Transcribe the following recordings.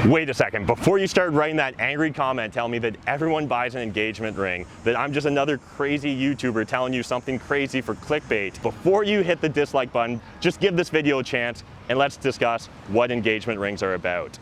Wait a second, before you start writing that angry comment telling me that everyone buys an engagement ring, that I'm just another crazy YouTuber telling you something crazy for clickbait, before you hit the dislike button, just give this video a chance and let's discuss what engagement rings are about.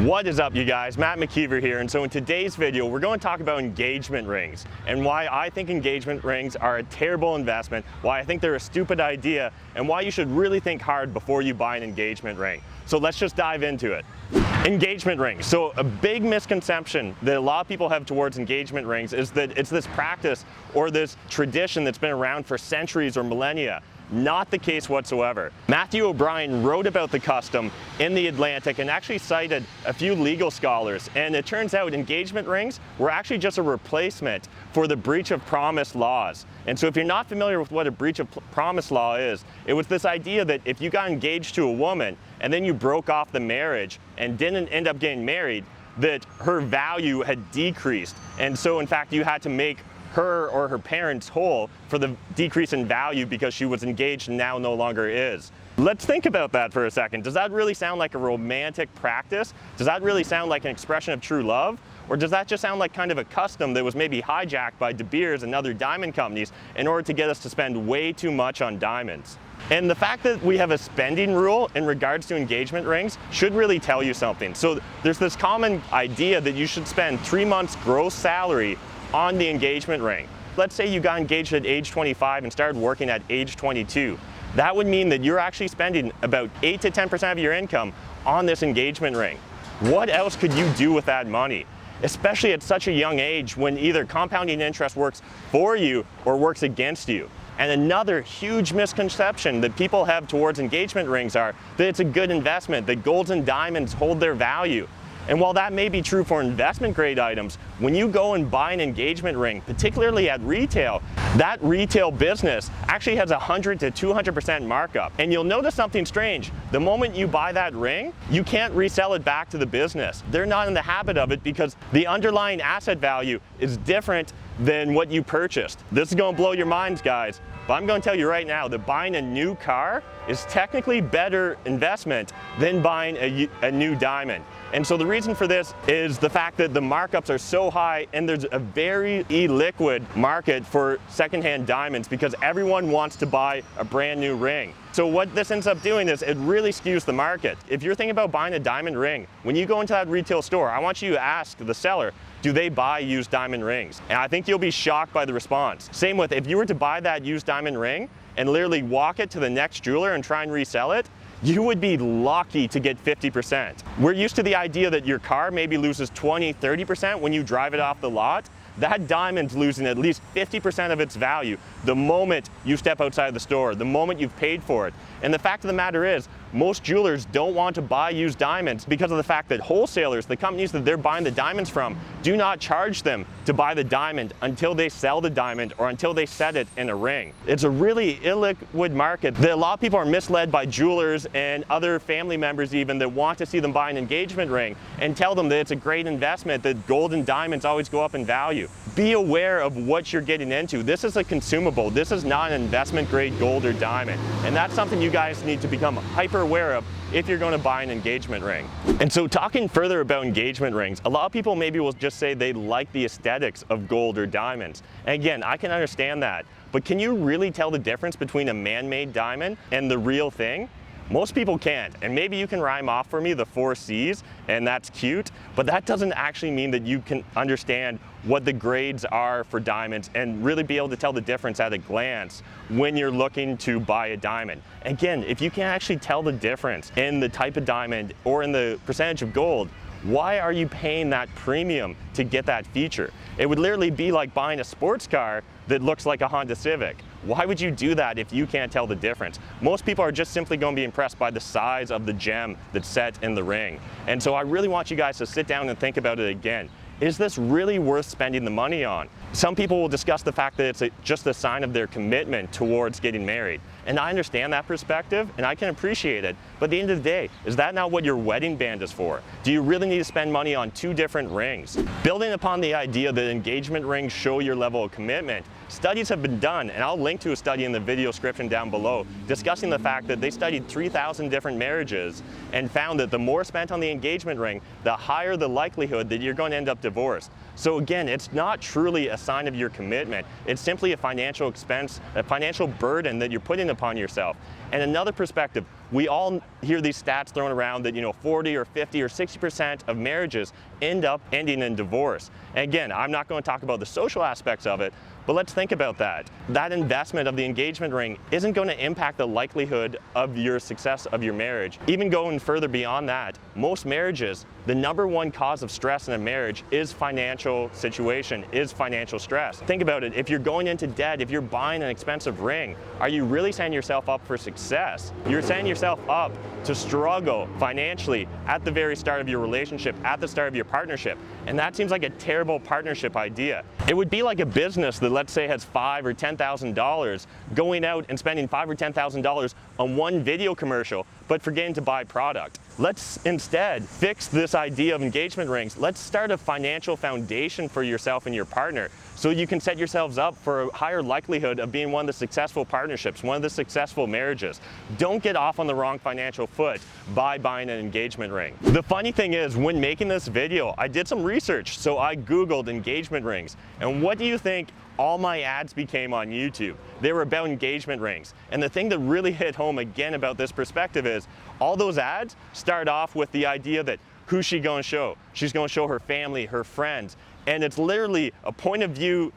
What is up, you guys? Matt McKeever here, and so in today's video we're going to talk about engagement rings and why I think engagement rings are a terrible investment, why I think they're a stupid idea, and why you should really think hard before you buy an engagement ring. So let's just dive into it. Engagement rings. So a big misconception that a lot of people have towards engagement rings is that it's this practice or this tradition that's been around for centuries or millennia. Not the case whatsoever. Matthew O'Brien wrote about the custom in The Atlantic and actually cited a few legal scholars, and it turns out engagement rings were actually just a replacement for the breach of promise laws. And so if you're not familiar with what a breach of promise law is, it was this idea that if you got engaged to a woman and then you broke off the marriage and didn't end up getting married, that her value had decreased. And so in fact you had to make her or her parents whole for the decrease in value because she was engaged and now no longer is. Let's think about that for a second. Does that really sound like a romantic practice? Does that really sound like an expression of true love? Or does that just sound like kind of a custom that was maybe hijacked by De Beers and other diamond companies in order to get us to spend way too much on diamonds? And the fact that we have a spending rule in regards to engagement rings should really tell you something. So there's this common idea that you should spend 3 months gross salary on the engagement ring. Let's say you got engaged at age 25 and started working at age 22. That would mean that you're actually spending about 8 to 10% of your income on this engagement ring. What else could you do with that money? Especially at such a young age when either compounding interest works for you or works against you. And another huge misconception that people have towards engagement rings are that it's a good investment, that golds and diamonds hold their value. And while that may be true for investment grade items, when you go and buy an engagement ring, particularly at retail, that retail business actually has 100 to 200% markup. And you'll notice something strange. The moment you buy that ring, you can't resell it back to the business. They're not in the habit of it because the underlying asset value is different than what you purchased. This is going to blow your minds, guys. But I'm going to tell you right now that buying a new car is technically better investment than buying a new diamond. And so the reason for this is the fact that the markups are so high and there's a very illiquid market for secondhand diamonds because everyone wants to buy a brand new ring. So what this ends up doing is it really skews the market. If you're thinking about buying a diamond ring, when you go into that retail store, I want you to ask the seller, do they buy used diamond rings? And I think you'll be shocked by the response. Same with if you were to buy that used diamond ring and literally walk it to the next jeweler and try and resell it, you would be lucky to get 50%. We're used to the idea that your car maybe loses 20, 30% when you drive it off the lot. That diamond's losing at least 50% of its value the moment you step outside the store, the moment you've paid for it. And the fact of the matter is, most jewelers don't want to buy used diamonds because of the fact that wholesalers, the companies that they're buying the diamonds from, do not charge them to buy the diamond until they sell the diamond or until they set it in a ring. It's a really illiquid market that a lot of people are misled by jewelers and other family members even that want to see them buy an engagement ring and tell them that it's a great investment, that gold and diamonds always go up in value. Be aware of what you're getting into. This is a consumable. This is not an investment grade gold or diamond. And that's something you guys need to become hyper aware of if you're going to buy an engagement ring. And so talking further about engagement rings, a lot of people maybe will just say they like the aesthetics of gold or diamonds. And again, I can understand that, but can you really tell the difference between a man-made diamond and the real thing? Most people can't, and maybe you can rhyme off for me the 4 C's, and that's cute, but that doesn't actually mean that you can understand what the grades are for diamonds and really be able to tell the difference at a glance when you're looking to buy a diamond. Again, if you can't actually tell the difference in the type of diamond or in the percentage of gold, why are you paying that premium to get that feature? It would literally be like buying a sports car that looks like a Honda Civic. Why would you do that if you can't tell the difference? Most people are just simply going to be impressed by the size of the gem that's set in the ring. And so I really want you guys to sit down and think about it again. Is this really worth spending the money on? Some people will discuss the fact that it's just a sign of their commitment towards getting married. And I understand that perspective and I can appreciate it. But at the end of the day, is that not what your wedding band is for? Do you really need to spend money on 2 different rings? Building upon the idea that engagement rings show your level of commitment, Studies have been done, and I'll link to a study in the video description down below, discussing the fact that they studied 3,000 different marriages and found that the more spent on the engagement ring, the higher the likelihood that you're going to end up divorced. So again, it's not truly a sign of your commitment. It's simply a financial expense, a financial burden that you're putting upon yourself. And another perspective, we all hear these stats thrown around that 40 or 50 or 60% of marriages end up ending in divorce. And again, I'm not going to talk about the social aspects of it, but let's think about that. That investment of the engagement ring isn't going to impact the likelihood of your success of your marriage. Even going further beyond that, most marriages, the number one cause of stress in a marriage is financial situation, is financial stress. Think about it, if you're going into debt, if you're buying an expensive ring, are you really setting yourself up for success? You're setting yourself up to struggle financially at the very start of your relationship, at the start of your partnership. And that seems like a terrible partnership idea. It would be like a business that, let's say, has $5,000 or $10,000 going out and spending $5,000 or $10,000 on one video commercial, but forgetting to buy product. Let's instead fix this idea of engagement rings. Let's start a financial foundation for yourself and your partner so you can set yourselves up for a higher likelihood of being one of the successful partnerships, one of the successful marriages. Don't get off on the wrong financial foot by buying an engagement ring. The funny thing is, when making this video, I did some research. So I Googled engagement rings. And what do you think all my ads became on YouTube? They were about engagement rings. And the thing that really hit home again about this perspective is all those ads start off with the idea that who's she going to show? She's going to show her family, her friends. And it's literally a point of view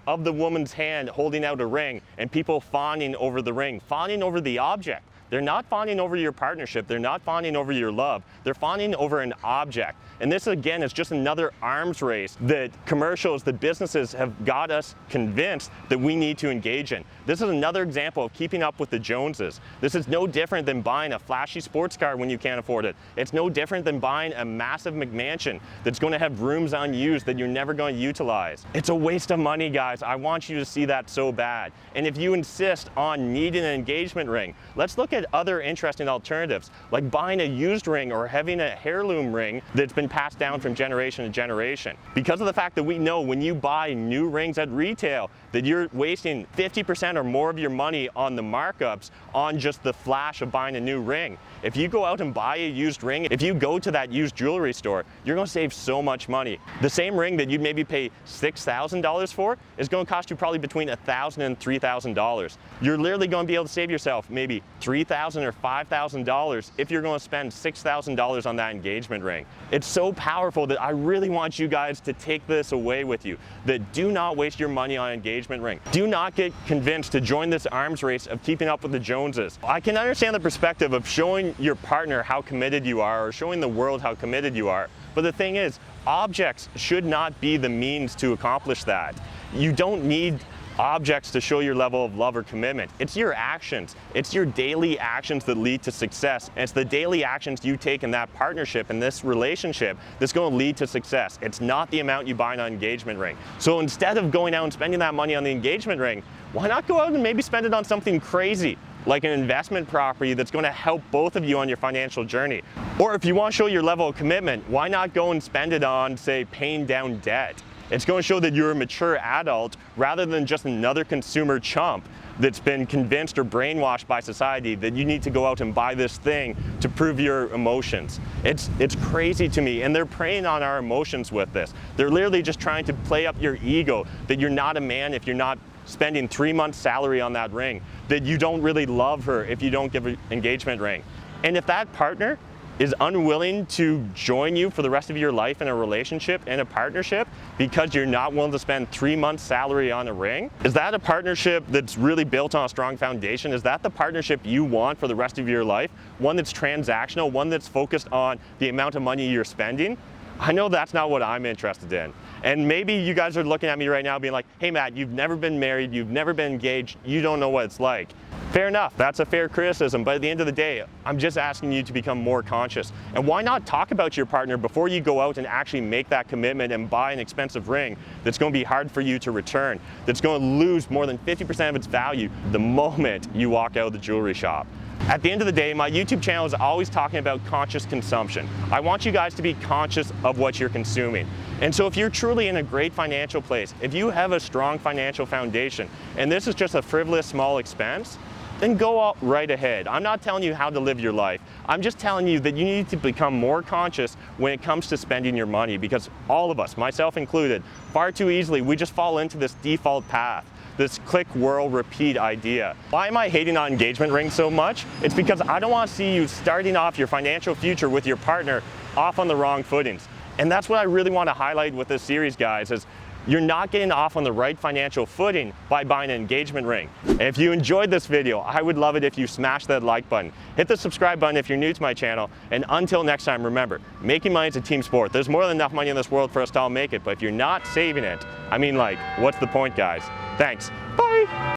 of the woman's hand holding out a ring and people fawning over the ring, fawning over the object. They're not fawning over your partnership. They're not fawning over your love. They're fawning over an object. And this, again, is just another arms race that commercials, that businesses have got us convinced that we need to engage in. This is another example of keeping up with the Joneses. This is no different than buying a flashy sports car when you can't afford it. It's no different than buying a massive McMansion that's going to have rooms unused that you're never going to utilize. It's a waste of money, guys. I want you to see that so bad. And if you insist on needing an engagement ring, let's look at other interesting alternatives, like buying a used ring or having a heirloom ring that's been passed down from generation to generation. Because of the fact that we know when you buy new rings at retail that you're wasting 50% or more of your money on the markups on just the flash of buying a new ring. If you go out and buy a used ring, if you go to that used jewelry store, you're going to save so much money. The same ring that you'd maybe pay $6,000 for is going to cost you probably between $1,000 and $3,000. You're literally going to be able to save yourself maybe $3,000 or $5,000 if you're going to spend $6,000 on that engagement ring. It's so powerful that I really want you guys to take this away with you, that do not waste your money on an engagement ring. Do not get convinced to join this arms race of keeping up with the Joneses. I can understand the perspective of showing your partner how committed you are or showing the world how committed you are, but the thing is, objects should not be the means to accomplish that. You don't need objects to show your level of love or commitment. It's your actions. It's your daily actions that lead to success. And it's the daily actions you take in that partnership, in this relationship, that's going to lead to success. It's not the amount you buy on an engagement ring. So instead of going out and spending that money on the engagement ring, why not go out and maybe spend it on something crazy, like an investment property that's going to help both of you on your financial journey? Or if you want to show your level of commitment, why not go and spend it on, say, paying down debt? It's going to show that you're a mature adult rather than just another consumer chump that's been convinced or brainwashed by society that you need to go out and buy this thing to prove your emotions. It's crazy to me, and they're preying on our emotions with this. They're literally just trying to play up your ego, that you're not a man if you're not spending 3 months' salary on that ring, that you don't really love her if you don't give an engagement ring. And if that partner is unwilling to join you for the rest of your life in a relationship, in a partnership, because you're not willing to spend 3 months' salary on a ring, is that a partnership that's really built on a strong foundation? Is that the partnership you want for the rest of your life? One that's transactional, one that's focused on the amount of money you're spending? I know that's not what I'm interested in. And maybe you guys are looking at me right now being like, hey Matt, you've never been married, you've never been engaged, you don't know what it's like. Fair enough, that's a fair criticism, but at the end of the day, I'm just asking you to become more conscious. And why not talk about your partner before you go out and actually make that commitment and buy an expensive ring that's going to be hard for you to return, that's going to lose more than 50% of its value the moment you walk out of the jewelry shop. At the end of the day, my YouTube channel is always talking about conscious consumption. I want you guys to be conscious of what you're consuming. And so if you're truly in a great financial place, if you have a strong financial foundation, and this is just a frivolous small expense, then go out right ahead. I'm not telling you how to live your life. I'm just telling you that you need to become more conscious when it comes to spending your money, because all of us, myself included, far too easily, we just fall into this default path, this click, whirl, repeat idea. Why am I hating on engagement rings so much? It's because I don't want to see you starting off your financial future with your partner off on the wrong footings. And that's what I really want to highlight with this series, guys, is you're not getting off on the right financial footing by buying an engagement ring. And if you enjoyed this video, I would love it if you smash that like button. Hit the subscribe button if you're new to my channel. And until next time, remember, making money is a team sport. There's more than enough money in this world for us to all make it. But if you're not saving it, I mean, like, what's the point, guys? Thanks. Bye.